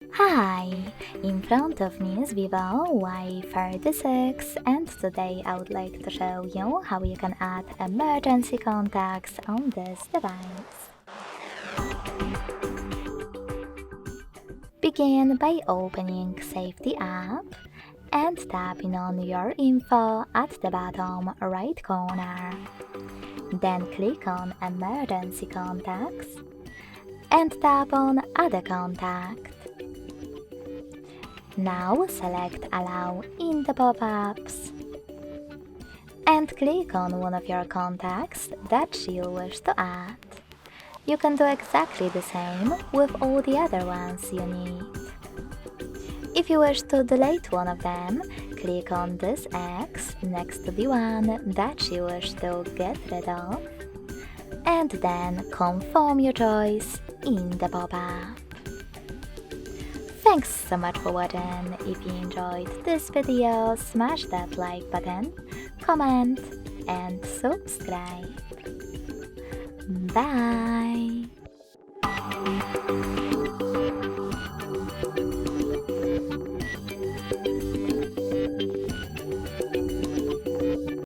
Hi! In front of me is VIVO Y36 and today I would like to show you how you can add emergency contacts on this device. Begin by opening Safety app and tapping on your info at the bottom right corner. Then click on Emergency Contacts and tap on Add a Contact. Now select Allow in the pop-ups and click on one of your contacts that you wish to add. You can do exactly the same with all the other ones you need. If you wish to delete one of them, click on this X next to the one that you wish to get rid of, and then confirm your choice in the pop-up. Thanks so much for watching. If you enjoyed this video, smash that like button, comment and subscribe. Bye!